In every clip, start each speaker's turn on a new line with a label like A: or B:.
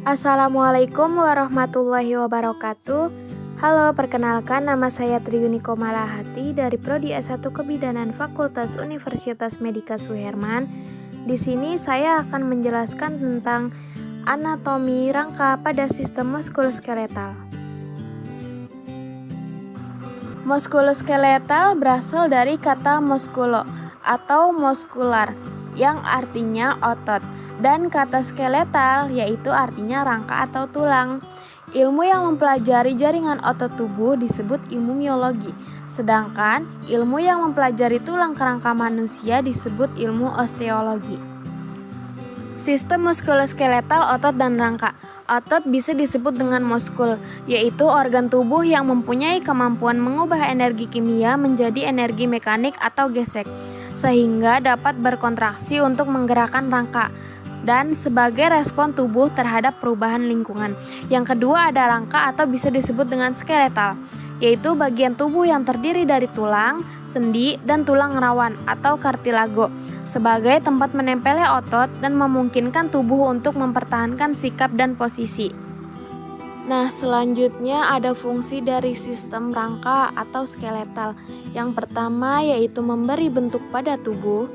A: Assalamualaikum warahmatullahi wabarakatuh. Halo, perkenalkan nama saya Triyuniko Malahati dari Prodi S1 Kebidanan Fakultas Universitas Medika Suherman. Di sini saya akan menjelaskan tentang anatomi rangka pada sistem muskuloskeletal. Muskuloskeletal berasal dari kata muskulo atau muskular yang artinya otot, dan kata skeletal yaitu artinya rangka atau tulang. Ilmu yang mempelajari jaringan otot tubuh disebut ilmu miologi, sedangkan ilmu yang mempelajari tulang kerangka manusia disebut ilmu osteologi. Sistem muskuloskeletal otot dan rangka. Otot bisa disebut dengan muskul, yaitu organ tubuh yang mempunyai kemampuan mengubah energi kimia menjadi energi mekanik atau gesek, sehingga dapat berkontraksi untuk menggerakkan rangka dan sebagai respon tubuh terhadap perubahan lingkungan. Yang kedua ada rangka atau bisa disebut dengan skeletal, yaitu bagian tubuh yang terdiri dari tulang, sendi, dan tulang rawan atau kartilago sebagai tempat menempelnya otot dan memungkinkan tubuh untuk mempertahankan sikap dan posisi. Nah, selanjutnya ada fungsi dari sistem rangka atau skeletal. Yang pertama yaitu memberi bentuk pada tubuh.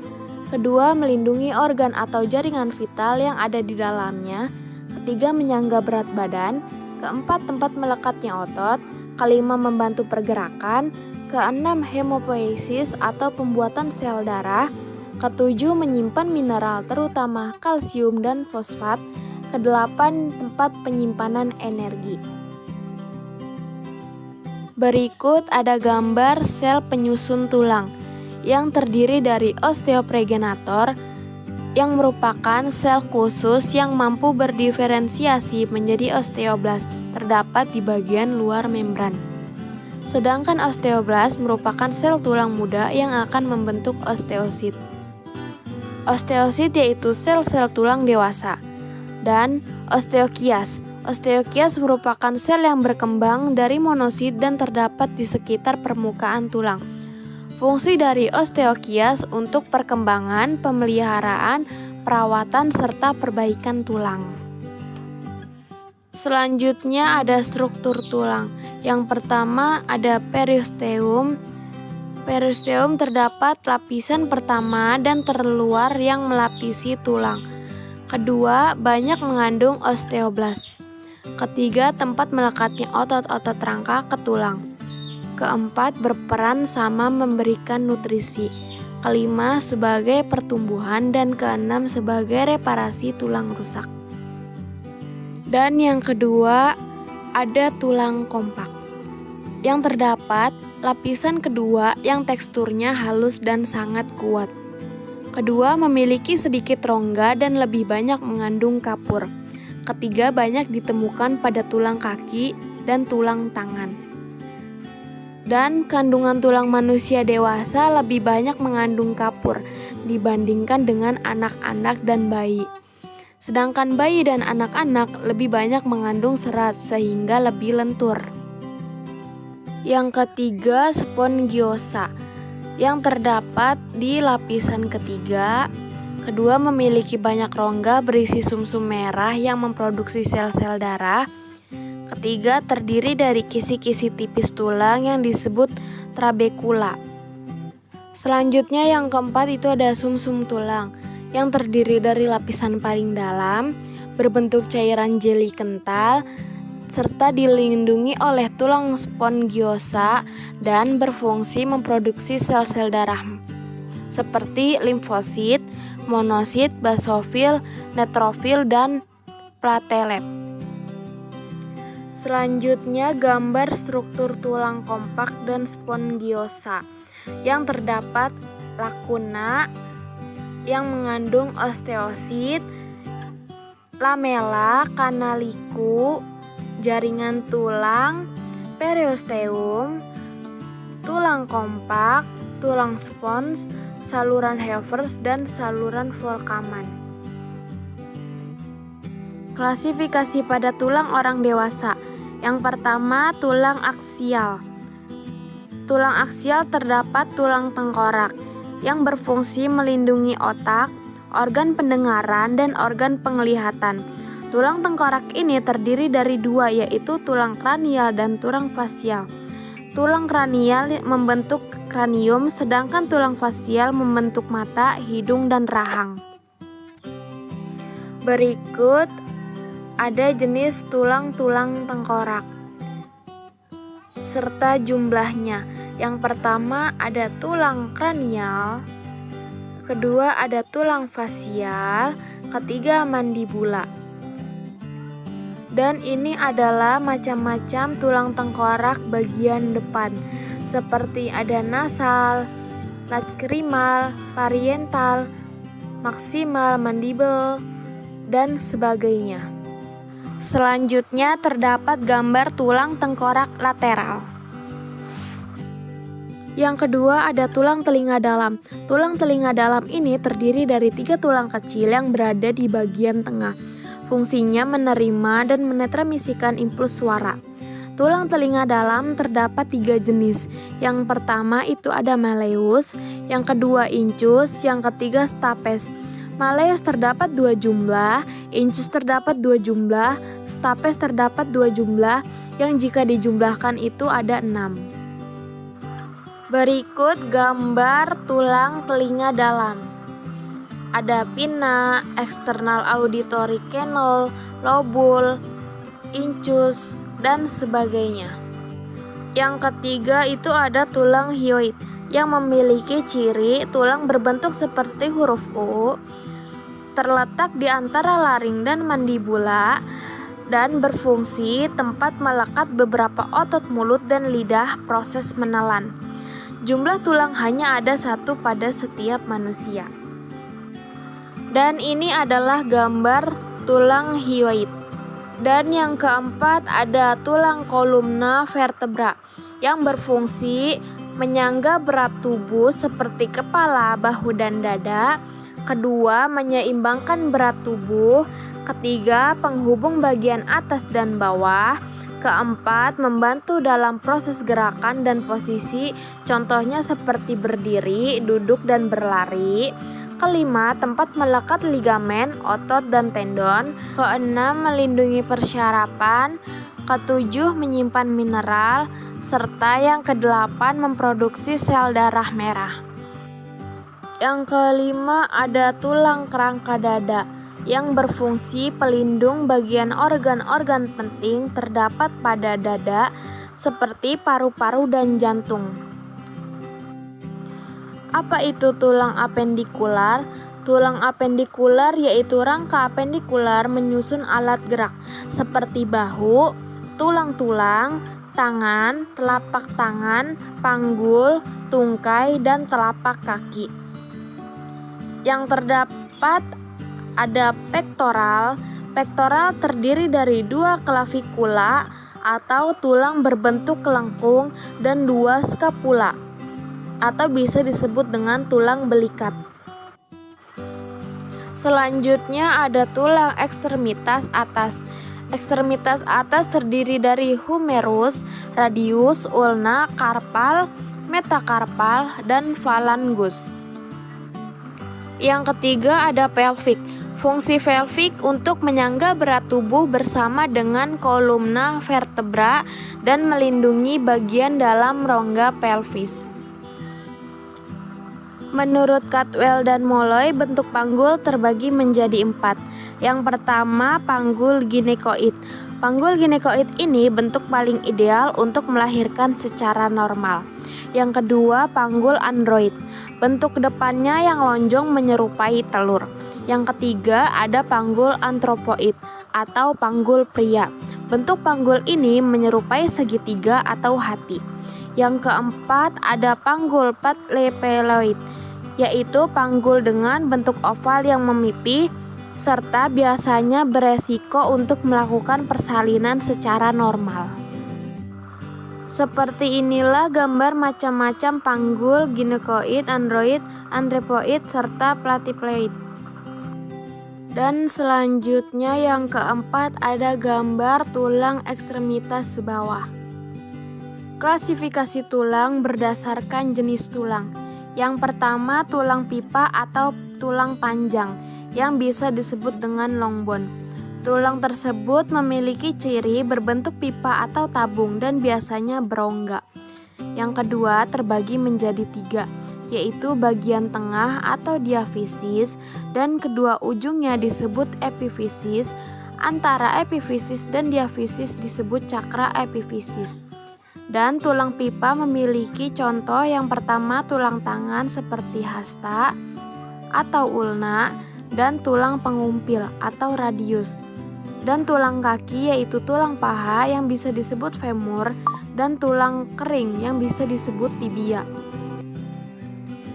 A: Kedua, melindungi organ atau jaringan vital yang ada di dalamnya. Ketiga, menyangga berat badan. Keempat, tempat melekatnya otot. Kelima, membantu pergerakan. Keenam, hemopoiesis atau pembuatan sel darah. Ketujuh, menyimpan mineral terutama kalsium dan fosfat. Kedelapan, tempat penyimpanan energi. Berikut ada gambar sel penyusun tulang yang terdiri dari osteopregenator yang merupakan sel khusus yang mampu berdiferensiasi menjadi osteoblast terdapat di bagian luar membran. Sedangkan osteoblast merupakan sel tulang muda yang akan membentuk osteosit. Osteosit yaitu sel-sel tulang dewasa. Dan osteokias. Osteokias merupakan sel yang berkembang dari monosit dan terdapat di sekitar permukaan tulang. Fungsi dari osteokias untuk perkembangan, pemeliharaan, perawatan, serta perbaikan tulang. Selanjutnya ada struktur tulang. Yang pertama ada periosteum. Periosteum terdapat lapisan pertama dan terluar yang melapisi tulang. Kedua, banyak mengandung osteoblast. Ketiga, tempat melekatnya otot-otot rangka ke tulang. Keempat, berperan sama memberikan nutrisi. Kelima, sebagai pertumbuhan, dan keenam, sebagai reparasi tulang rusak. Dan yang kedua, ada tulang kompak. Yang terdapat lapisan kedua yang teksturnya halus dan sangat kuat. Kedua, memiliki sedikit rongga dan lebih banyak mengandung kapur. Ketiga, banyak ditemukan pada tulang kaki dan tulang tangan. Dan kandungan tulang manusia dewasa lebih banyak mengandung kapur dibandingkan dengan anak-anak dan bayi. Sedangkan bayi dan anak-anak lebih banyak mengandung serat sehingga lebih lentur. Yang ketiga, spongiosa yang terdapat di lapisan ketiga. Kedua, memiliki banyak rongga berisi sumsum merah yang memproduksi sel-sel darah. Ketiga, terdiri dari kisi-kisi tipis tulang yang disebut trabekula. Selanjutnya yang keempat itu ada sumsum tulang yang terdiri dari lapisan paling dalam, berbentuk cairan jeli kental, serta dilindungi oleh tulang spongiosa dan berfungsi memproduksi sel-sel darah seperti limfosit, monosit, basofil, neutrofil, dan platelet. Selanjutnya gambar struktur tulang kompak dan spongiosa yang terdapat lakuna yang mengandung osteosit, lamela, kanaliku, jaringan tulang, periosteum, tulang kompak, tulang spons, saluran Hevers, dan saluran Volkmann. Klasifikasi pada tulang orang dewasa. Yang pertama, tulang aksial. Tulang aksial terdapat tulang tengkorak yang berfungsi melindungi otak, organ pendengaran, dan organ penglihatan. Tulang tengkorak ini terdiri dari dua, yaitu tulang kranial dan tulang fasial. Tulang kranial membentuk kranium, sedangkan tulang fasial membentuk mata, hidung, dan rahang. Berikut ada jenis tulang-tulang tengkorak serta jumlahnya. Yang pertama ada tulang kranial, kedua ada tulang fasial, ketiga mandibula. Dan ini adalah macam-macam tulang tengkorak bagian depan, seperti ada nasal, lacrimal, parietal, maksimal, mandibel, dan sebagainya. Selanjutnya terdapat gambar tulang tengkorak lateral. Yang kedua ada tulang telinga dalam. Tulang telinga dalam ini terdiri dari 3 tulang kecil yang berada di bagian tengah. Fungsinya menerima dan menetremisikan impuls suara. Tulang telinga dalam terdapat 3 jenis. Yang pertama itu ada malleus, yang kedua incus, yang ketiga stapes. Malleus terdapat 2 jumlah, incus terdapat 2 jumlah, stapes terdapat 2 jumlah, yang jika dijumlahkan itu ada 6. Berikut gambar tulang telinga dalam. Ada pinna, external auditory canal, lobul, incus, dan sebagainya. Yang ketiga itu ada tulang hyoid yang memiliki ciri tulang berbentuk seperti huruf U, terletak di antara laring dan mandibula, dan berfungsi tempat melekat beberapa otot mulut dan lidah proses menelan. Jumlah tulang hanya ada 1 pada setiap manusia. Dan ini adalah gambar tulang hyoid. Dan yang keempat ada tulang kolumna vertebra yang berfungsi menyangga berat tubuh seperti kepala, bahu, dan dada. Kedua, menyeimbangkan berat tubuh. Ketiga, penghubung bagian atas dan bawah. Keempat, membantu dalam proses gerakan dan posisi, contohnya seperti berdiri, duduk, dan berlari. Kelima, tempat melekat ligamen, otot, dan tendon. Keenam, melindungi persyarapan. Ketujuh, menyimpan mineral. Serta yang kedelapan, memproduksi sel darah merah. Yang kelima ada tulang kerangka dada yang berfungsi pelindung bagian organ-organ penting terdapat pada dada seperti paru-paru dan jantung. Apa itu tulang apendikular? Tulang apendikular yaitu rangka apendikular menyusun alat gerak seperti bahu, tulang-tulang, tangan, telapak tangan, panggul, tungkai, dan telapak kaki. Yang terdapat ada pektoral. Pektoral terdiri dari 2 klavikula atau tulang berbentuk lengkung dan 2 skapula atau bisa disebut dengan tulang belikat. Selanjutnya ada tulang ekstremitas atas. Ekstremitas atas terdiri dari humerus, radius, ulna, karpal, metakarpal, dan phalangus. Yang ketiga ada pelvic. Fungsi pelvic untuk menyangga berat tubuh bersama dengan kolumna vertebra dan melindungi bagian dalam rongga pelvis. Menurut Caldwell dan Molloy, bentuk panggul terbagi menjadi 4. Yang pertama, panggul ginekoid. Panggul ginekoid ini bentuk paling ideal untuk melahirkan secara normal. Yang kedua, panggul android. Bentuk depannya yang lonjong menyerupai telur. Yang ketiga, ada panggul antropoid atau panggul pria. Bentuk panggul ini menyerupai segitiga atau hati. Yang keempat, ada panggul patlepeloid, yaitu panggul dengan bentuk oval yang memipih, serta biasanya beresiko untuk melakukan persalinan secara normal. Seperti inilah gambar macam-macam panggul ginekoid, android, antropoid, serta platyploid. Dan selanjutnya yang keempat ada gambar tulang ekstremitas bawah. Klasifikasi tulang berdasarkan jenis tulang. Yang pertama, tulang pipa atau tulang panjang yang bisa disebut dengan long bone. Tulang tersebut memiliki ciri berbentuk pipa atau tabung dan biasanya berongga. Yang kedua terbagi menjadi 3, yaitu bagian tengah atau diafisis dan kedua ujungnya disebut epifisis. Antara epifisis dan diafisis disebut cakra epifisis. Dan tulang pipa memiliki contoh yang pertama tulang tangan seperti hasta atau ulna dan tulang pengumpil atau radius. Dan tulang kaki yaitu tulang paha yang bisa disebut femur dan tulang kering yang bisa disebut tibia.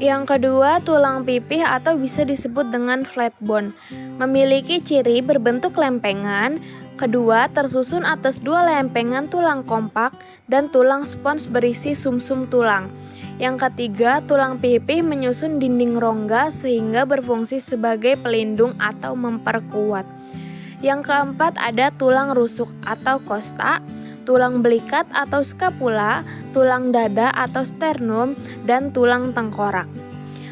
A: Yang kedua, tulang pipih atau bisa disebut dengan flat bone. Memiliki ciri berbentuk lempengan. Kedua, tersusun atas 2 lempengan tulang kompak dan tulang spons berisi sumsum tulang. Yang ketiga, tulang pipih menyusun dinding rongga sehingga berfungsi sebagai pelindung atau memperkuat. Yang keempat, ada tulang rusuk atau kosta, tulang belikat atau scapula, tulang dada atau sternum, dan tulang tengkorak.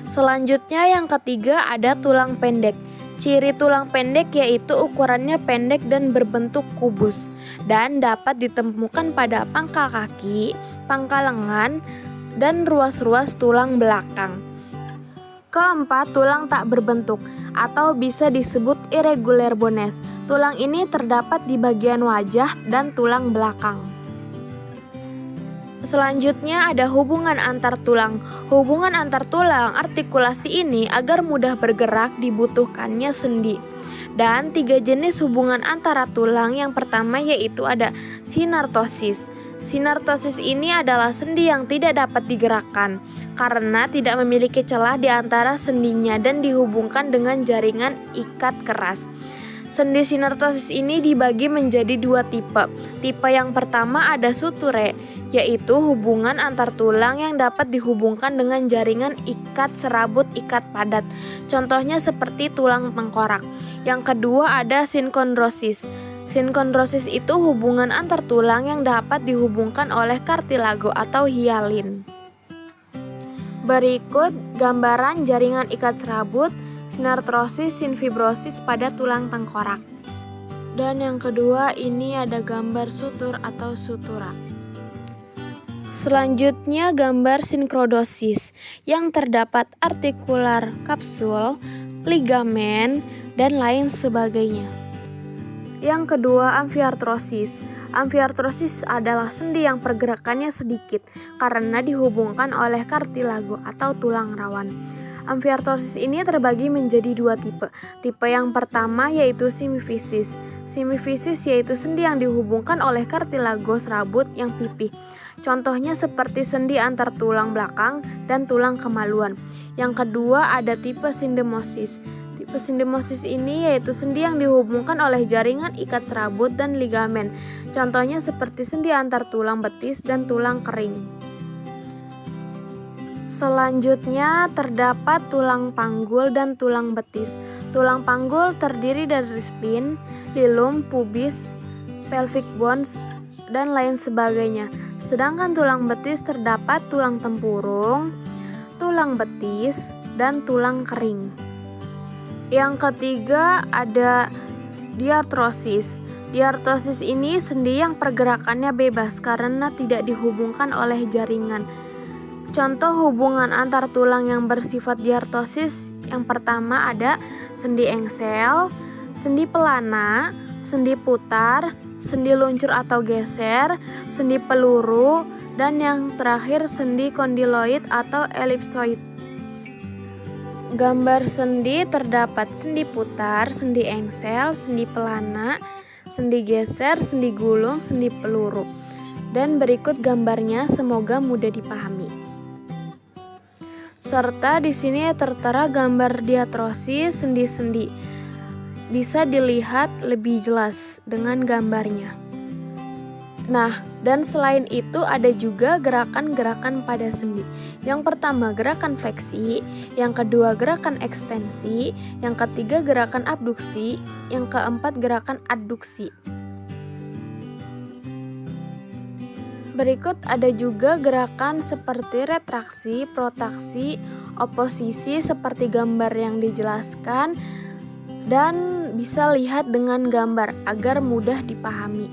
A: Selanjutnya yang ketiga ada tulang pendek. Ciri tulang pendek yaitu ukurannya pendek dan berbentuk kubus dan dapat ditemukan pada pangkal kaki, pangkal lengan, dan ruas-ruas tulang belakang. Keempat, tulang tak berbentuk atau bisa disebut irregular bones. Tulang ini terdapat di bagian wajah dan tulang belakang. Selanjutnya ada hubungan antar tulang. Hubungan antar tulang artikulasi ini agar mudah bergerak dibutuhkannya sendi. Dan 3 jenis hubungan antara tulang yang pertama yaitu ada sinartosis. Sinartosis ini adalah sendi yang tidak dapat digerakkan karena tidak memiliki celah di antara sendinya dan dihubungkan dengan jaringan ikat keras. Sendi sinartosis ini dibagi menjadi 2 tipe. Tipe yang pertama ada suture, yaitu hubungan antar tulang yang dapat dihubungkan dengan jaringan ikat serabut ikat padat. Contohnya seperti tulang tengkorak. Yang kedua ada sinkondrosis. Sinkondrosis itu hubungan antar tulang yang dapat dihubungkan oleh kartilago atau hialin. Berikut gambaran jaringan ikat serabut, sinartrosis, sinfibrosis pada tulang tengkorak. Dan yang kedua ini ada gambar sutur atau sutura. Selanjutnya gambar sinkrodosis yang terdapat artikular kapsul, ligamen, dan lain sebagainya. Yang kedua amfiartrosis. Amfiartrosis adalah sendi yang pergerakannya sedikit karena dihubungkan oleh kartilago atau tulang rawan. Amfiartrosis ini terbagi menjadi 2 tipe. Tipe yang pertama yaitu simifisis. Simifisis yaitu sendi yang dihubungkan oleh kartilago serabut yang pipih. Contohnya seperti sendi antar tulang belakang dan tulang kemaluan. Yang kedua ada tipe sindemosis. Tipe sindemosis ini yaitu sendi yang dihubungkan oleh jaringan ikat serabut dan ligamen. Contohnya seperti sendi antar tulang betis dan tulang kering. Selanjutnya terdapat tulang panggul dan tulang betis. Tulang panggul terdiri dari spine, hilum, pubis, pelvic bones, dan lain sebagainya. Sedangkan tulang betis terdapat tulang tempurung, tulang betis, dan tulang kering. Yang ketiga ada diartrosis. Diartrosis ini sendi yang pergerakannya bebas karena tidak dihubungkan oleh jaringan. Contoh hubungan antar tulang yang bersifat diartrosis yang pertama ada sendi engsel, sendi pelana, sendi putar, sendi luncur atau geser, sendi peluru, dan yang terakhir sendi kondiloid atau elipsoid. Gambar sendi terdapat sendi putar, sendi engsel, sendi pelana, sendi geser, sendi gulung, sendi peluru. Dan berikut gambarnya, semoga mudah dipahami. Serta di sini tertera gambar diartrosis sendi-sendi. Bisa dilihat lebih jelas dengan gambarnya. Nah, dan selain itu ada juga gerakan-gerakan pada sendi. Yang pertama gerakan fleksi, yang kedua gerakan ekstensi, yang ketiga gerakan abduksi, yang keempat gerakan adduksi. Berikut ada juga gerakan seperti retraksi, protraksi, oposisi seperti gambar yang dijelaskan. dan bisa lihat dengan gambar agar mudah dipahami.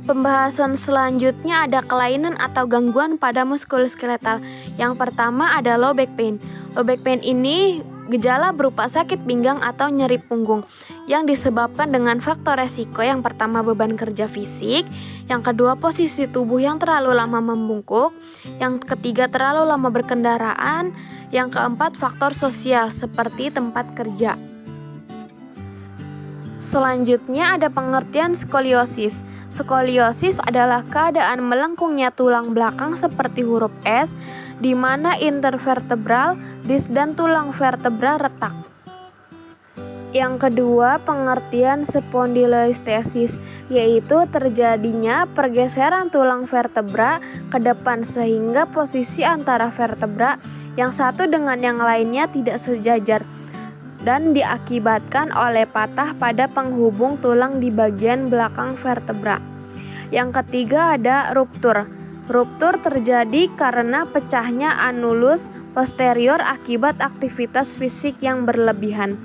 A: Pembahasan selanjutnya ada kelainan atau gangguan pada muskuloskeletal. Yang pertama ada low back pain. Low back pain ini gejala berupa sakit pinggang atau nyeri punggung yang disebabkan dengan faktor resiko. Yang pertama beban kerja fisik, yang kedua posisi tubuh yang terlalu lama membungkuk, yang ketiga terlalu lama berkendaraan, yang keempat faktor sosial seperti tempat kerja. Selanjutnya ada pengertian skoliosis. Skoliosis adalah keadaan melengkungnya tulang belakang seperti huruf S, di mana intervertebral disc dan tulang vertebra retak. Yang kedua, pengertian spondylolisthesis, yaitu terjadinya pergeseran tulang vertebra ke depan sehingga posisi antara vertebra yang satu dengan yang lainnya tidak sejajar dan diakibatkan oleh patah pada penghubung tulang di bagian belakang vertebra. Yang ketiga ada ruptur. Ruptur terjadi karena pecahnya anulus posterior akibat aktivitas fisik yang berlebihan.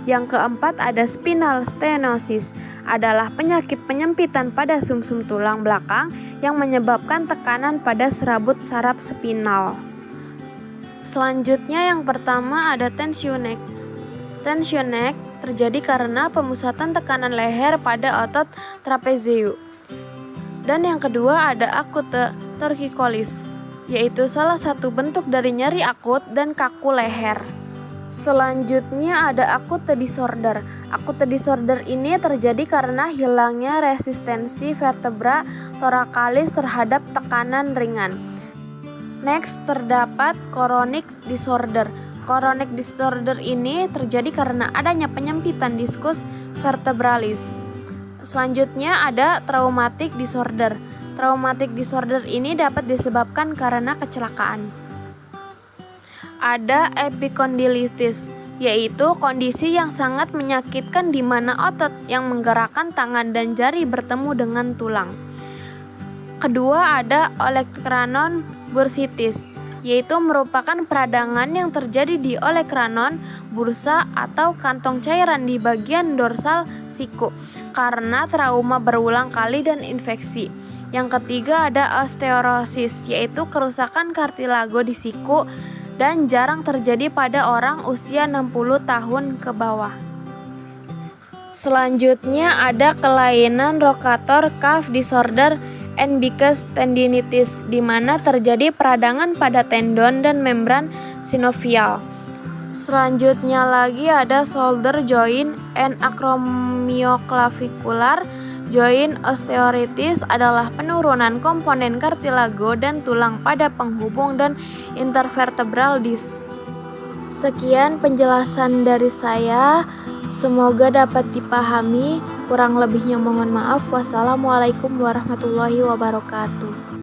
A: Yang keempat ada spinal stenosis, adalah penyakit penyempitan pada sumsum tulang belakang yang menyebabkan tekanan pada serabut saraf spinal. Selanjutnya yang pertama ada tension neck. Tension neck terjadi karena pemusatan tekanan leher pada otot trapezius. Dan yang kedua ada acute torticollis, yaitu salah satu bentuk dari nyeri akut dan kaku leher. Selanjutnya ada acute disorder. Acute disorder ini terjadi karena hilangnya resistensi vertebra thoracalis terhadap tekanan ringan. Next terdapat chronic disorder. Chronic disorder ini terjadi karena adanya penyempitan diskus vertebralis. Selanjutnya ada traumatic disorder. Traumatic disorder ini dapat disebabkan karena kecelakaan. Ada epicondylitis, yaitu kondisi yang sangat menyakitkan di mana otot yang menggerakkan tangan dan jari bertemu dengan tulang. Kedua ada olecranon bursitis, yaitu merupakan peradangan yang terjadi di olecranon bursa atau kantong cairan di bagian dorsal siku karena trauma berulang kali dan infeksi. Yang ketiga ada osteoporosis, yaitu kerusakan kartilago di siku dan jarang terjadi pada orang usia 60 tahun ke bawah. Selanjutnya ada kelainan rotator cuff disorder and Bickus tendinitis, di mana terjadi peradangan pada tendon dan membran sinovial. Selanjutnya lagi ada shoulder joint and acromioclavicular joint osteoarthritis, adalah penurunan komponen kartilago dan tulang pada penghubung dan intervertebral disc. Sekian penjelasan dari saya. Semoga dapat dipahami, kurang lebihnya mohon maaf. Wassalamualaikum warahmatullahi wabarakatuh.